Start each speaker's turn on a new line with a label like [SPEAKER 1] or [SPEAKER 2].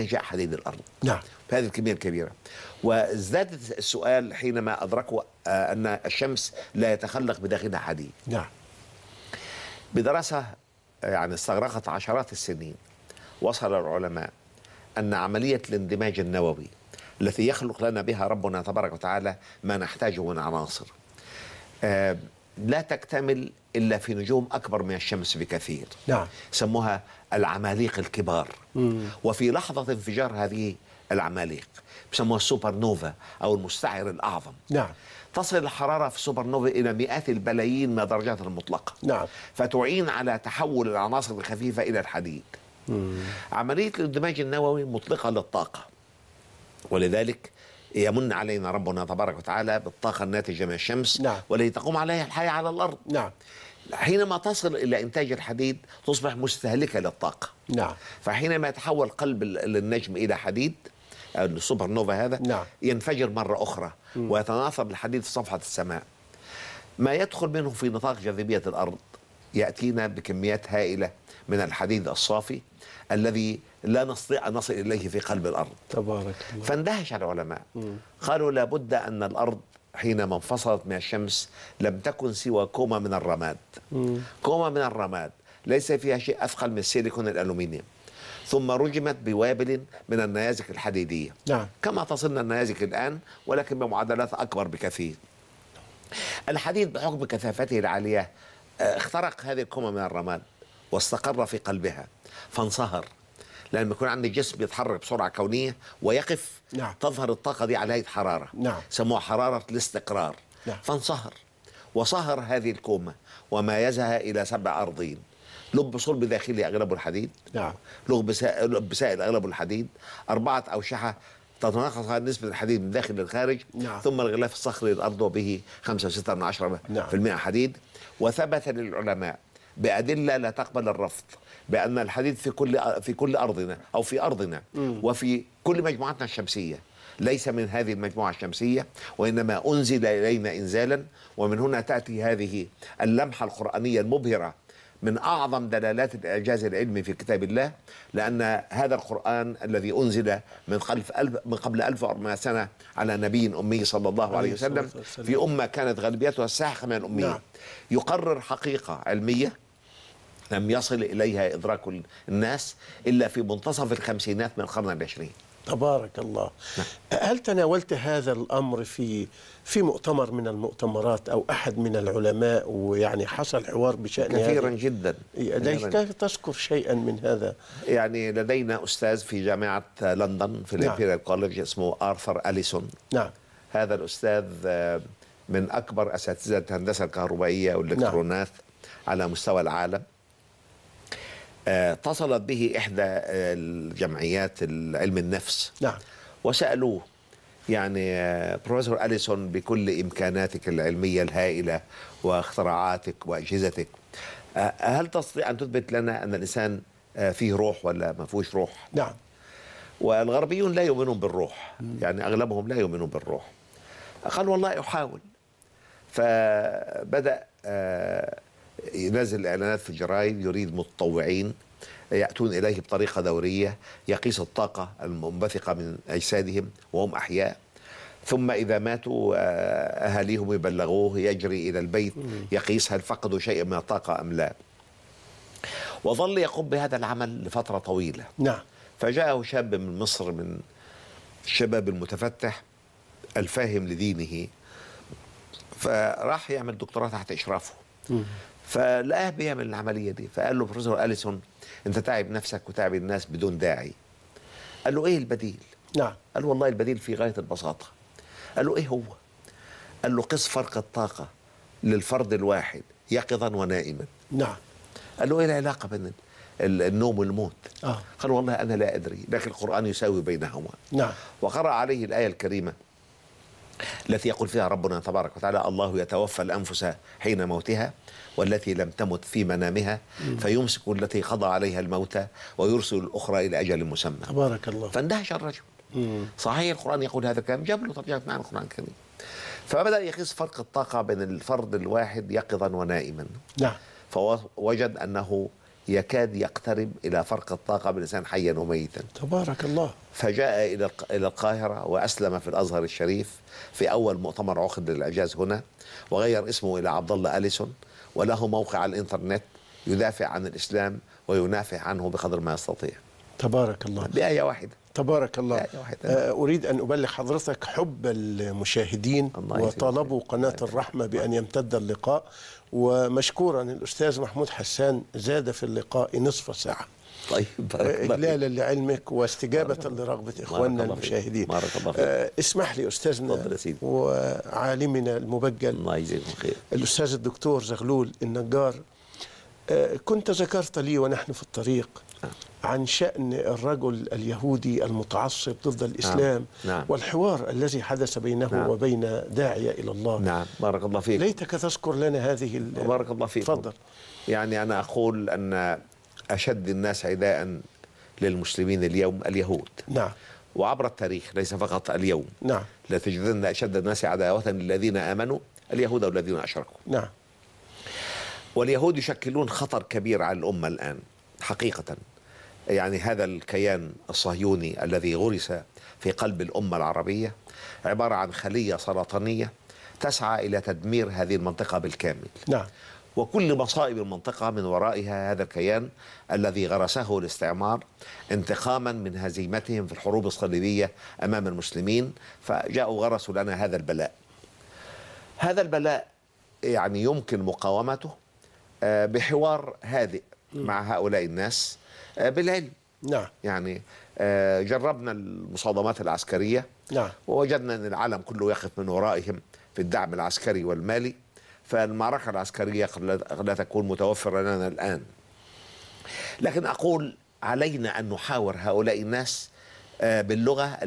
[SPEAKER 1] إنشاء حديد الأرض.
[SPEAKER 2] نعم.
[SPEAKER 1] بهذه الكمية الكبيرة. وازداد السؤال حينما أدركوا أن الشمس لا يتخلق بداخلها حديد.
[SPEAKER 2] نعم.
[SPEAKER 1] بدراسة يعني استغرقت عشرات السنين وصل العلماء أن عملية الاندماج النووي التي يخلق لنا بها ربنا تبارك وتعالى ما نحتاجه من عناصر لا تكتمل إلا في نجوم أكبر من الشمس بكثير.
[SPEAKER 2] نعم.
[SPEAKER 1] سموها العماليق الكبار. وفي لحظة انفجار هذه العماليق بسموها السوبر نوفا أو المستعر الأعظم.
[SPEAKER 2] نعم.
[SPEAKER 1] تصل الحرارة في السوبر نوفا إلى مئات البلايين من الدرجات المطلقة.
[SPEAKER 2] نعم.
[SPEAKER 1] فتعين على تحول العناصر الخفيفة إلى الحديد. عملية الاندماج النووي مطلقة للطاقة، ولذلك يمن علينا ربنا تبارك وتعالى بالطاقة الناتجة من الشمس.
[SPEAKER 2] نعم.
[SPEAKER 1] والتي تقوم عليها الحياة على الأرض.
[SPEAKER 2] نعم.
[SPEAKER 1] حينما تصل إلى إنتاج الحديد تصبح مستهلكة للطاقة.
[SPEAKER 2] نعم.
[SPEAKER 1] فحينما يتحول قلب النجم إلى حديد السوبر نوفا هذا،
[SPEAKER 2] نعم.
[SPEAKER 1] ينفجر مرة أخرى ويتناثر الحديد في صفحة السماء. ما يدخل منه في نطاق جاذبية الأرض يأتينا بكميات هائلة من الحديد الصافي الذي لا نستطيع أن نصل إليه في قلب الأرض.
[SPEAKER 2] تبارك الله.
[SPEAKER 1] فاندهش العلماء قالوا لابد أن الأرض حينما انفصلت من الشمس لم تكن سوى كومة من الرماد. كومة من الرماد ليس فيها شيء أثقل من السيليكون الألومنيوم، ثم رجمت بوابل من النيازك الحديدية.
[SPEAKER 2] نعم.
[SPEAKER 1] كما تصلنا النيازك الآن ولكن بمعدلات أكبر بكثير. الحديد بحكم كثافته العالية اخترق هذه الكومة من الرماد واستقر في قلبها فانصهر. لما يكون عندي جسم يتحرك بسرعة كونية ويقف،
[SPEAKER 2] نعم.
[SPEAKER 1] تظهر الطاقة دي على هيئة حرارة.
[SPEAKER 2] نعم.
[SPEAKER 1] سموها حرارة الاستقرار.
[SPEAKER 2] نعم.
[SPEAKER 1] فانصهر وصهر هذه الكومة وميزها إلى 7 أرضين. لب صلب داخلي أغلبه الحديد.
[SPEAKER 2] نعم.
[SPEAKER 1] لب سائل أغلبه الحديد. 4 أوشحة تتناقص نسبة الحديد من داخل للخارج.
[SPEAKER 2] نعم.
[SPEAKER 1] ثم الغلاف الصخري للأرض وبه 5.6% حديد. وثبت للعلماء بأدلة لا تقبل الرفض بأن الحديد في كل أرضنا أو في أرضنا وفي كل مجموعتنا الشمسية ليس من هذه المجموعة الشمسية، وإنما أنزل إلينا إنزالا. ومن هنا تأتي هذه اللمحة القرآنية المبهرة من أعظم دلالات الإعجاز العلمي في كتاب الله، لأن هذا القرآن الذي أنزل من قبل 1400 سنة على نبي أمي صلى الله عليه وسلم في أمة كانت غالبيتها الساحقة من الأمية.
[SPEAKER 2] نعم.
[SPEAKER 1] يقرر حقيقة علمية لم يصل إليها إدراك الناس إلا في منتصف الخمسينات من القرن العشرين.
[SPEAKER 2] تبارك الله.
[SPEAKER 1] نعم.
[SPEAKER 2] هل تناولت هذا الأمر في مؤتمر من المؤتمرات أو أحد من العلماء، ويعني حصل حوار بشأن
[SPEAKER 1] كثيرا
[SPEAKER 2] هذا؟
[SPEAKER 1] جدا.
[SPEAKER 2] كيف تذكر شيئا من هذا؟
[SPEAKER 1] يعني لدينا أستاذ في جامعة لندن في الإمبيريال كوليدج اسمه آرثر أليسون.
[SPEAKER 2] نعم.
[SPEAKER 1] هذا الأستاذ من أكبر أساتذة الهندسة الكهربائية والإلكترونات على مستوى العالم. اتصلت به إحدى الجمعيات علم النفس.
[SPEAKER 2] نعم.
[SPEAKER 1] وسألوه يعني بروفيسور أليسون بكل إمكاناتك العلمية الهائلة واختراعاتك وأجهزتك، هل تستطيع أن تثبت لنا أن الإنسان فيه روح ولا ما فيهوش روح؟
[SPEAKER 2] نعم.
[SPEAKER 1] والغربيون لا يؤمنون بالروح، يعني أغلبهم لا يؤمنون بالروح. قال والله أحاول. فبدأ ينزل إعلانات في الجرايد يريد متطوعين يأتون إليه بطريقة دورية يقيس الطاقة المنبثقة من أجسادهم وهم أحياء، ثم إذا ماتوا أهاليهم يبلغوه، يجري إلى البيت يقيس هل فقدوا شيء من الطاقة أم لا. وظل يقوم بهذا العمل لفترة طويلة.
[SPEAKER 2] نعم.
[SPEAKER 1] فجاءه شاب من مصر من الشباب المتفتح الفاهم لدينه، فراح يعمل دكتوراه تحت إشرافه. فلقاه بيعمل العملية دي، فقال له بروفيسور أليسون أنت تعب نفسك وتعب الناس بدون داعي. قال له إيه البديل؟
[SPEAKER 2] نعم.
[SPEAKER 1] قال له والله البديل في غاية البساطة. قال له إيه هو؟ قال له قس فرق الطاقة للفرد الواحد يقظا ونائما.
[SPEAKER 2] نعم.
[SPEAKER 1] قال له إيه العلاقة بين النوم والموت؟ قال والله أنا لا أدري، لكن القرآن يساوي بينهما.
[SPEAKER 2] نعم.
[SPEAKER 1] وقرأ عليه الآية الكريمة التي يقول فيها ربنا تبارك وتعالى الله يتوفى الأنفس حين موتها والتي لم تمت في منامها فيمسك التي قضى عليها الموت ويرسل الأخرى إلى أجل مسمى.
[SPEAKER 2] تبارك الله.
[SPEAKER 1] فاندهش الرجل. صحيح القرآن يقول هذا الكلام، جاب له ترجمة معنى القرآن الكريم. فبدأ يقيس فرق الطاقة بين الفرد الواحد يقظا ونائما.
[SPEAKER 2] نعم.
[SPEAKER 1] فوجد أنه يكاد يقترب إلى فرق الطاقة بين الإنسان حيا وميتا.
[SPEAKER 2] تبارك الله.
[SPEAKER 1] فجاء إلى القاهرة وأسلم في الأزهر الشريف في أول مؤتمر عقد للإعجاز هنا، وغير اسمه إلى عبد الله أليسون، وله موقع على الإنترنت يدافع عن الإسلام وينافع عنه بقدر ما يستطيع.
[SPEAKER 2] تبارك الله.
[SPEAKER 1] بآية واحدة.
[SPEAKER 2] تبارك الله. أريد أن أبلغ حضرتك حب المشاهدين وطلبوا قناة الرحمة بأن يمتد اللقاء، ومشكورا الأستاذ محمود حسان زاد في اللقاء نصف ساعة.
[SPEAKER 1] طيب،
[SPEAKER 2] إجلالا لعلمك واستجابة لرغبة إخواننا المشاهدين. اسمح لي أستاذنا وعالمنا المبجل
[SPEAKER 1] الله يجزيكم خير
[SPEAKER 2] الأستاذ الدكتور زغلول النجار، كنت ذكرت لي ونحن في الطريق عن شأن الرجل اليهودي المتعصب ضد الإسلام.
[SPEAKER 1] نعم.
[SPEAKER 2] والحوار الذي حدث بينه
[SPEAKER 1] نعم.
[SPEAKER 2] وبين داعية إلى الله.
[SPEAKER 1] نعم، بارك الله فيك.
[SPEAKER 2] ليتك تذكر لنا هذه.
[SPEAKER 1] بارك الله فيك.
[SPEAKER 2] تفضل.
[SPEAKER 1] يعني أنا أقول أن أشد الناس عداء للمسلمين اليوم اليهود.
[SPEAKER 2] نعم.
[SPEAKER 1] وعبر التاريخ ليس فقط اليوم.
[SPEAKER 2] نعم.
[SPEAKER 1] لتجدن أشد الناس عداوة للذين آمنوا اليهود والذين أشركوا.
[SPEAKER 2] نعم.
[SPEAKER 1] واليهود يشكلون خطر كبير على الأمة الآن حقيقة. يعني هذا الكيان الصهيوني الذي غرس في قلب الأمة العربية عبارة عن خلية سرطانية تسعى إلى تدمير هذه المنطقة بالكامل.
[SPEAKER 2] نعم.
[SPEAKER 1] وكل مصائب المنطقة من ورائها هذا الكيان الذي غرسه الاستعمار انتقاما من هزيمتهم في الحروب الصليبية أمام المسلمين، فجاءوا غرسوا لنا هذا البلاء. هذا البلاء يعني يمكن مقاومته بحوار هادئ مع هؤلاء الناس بالعلم.
[SPEAKER 2] نعم.
[SPEAKER 1] يعني جربنا المصادمات العسكرية.
[SPEAKER 2] نعم.
[SPEAKER 1] ووجدنا أن العالم كله يقف من ورائهم في الدعم العسكري والمالي، فالمعركة العسكرية قد لا تكون متوفرة لنا الآن. لكن أقول علينا أن نحاور هؤلاء الناس باللغة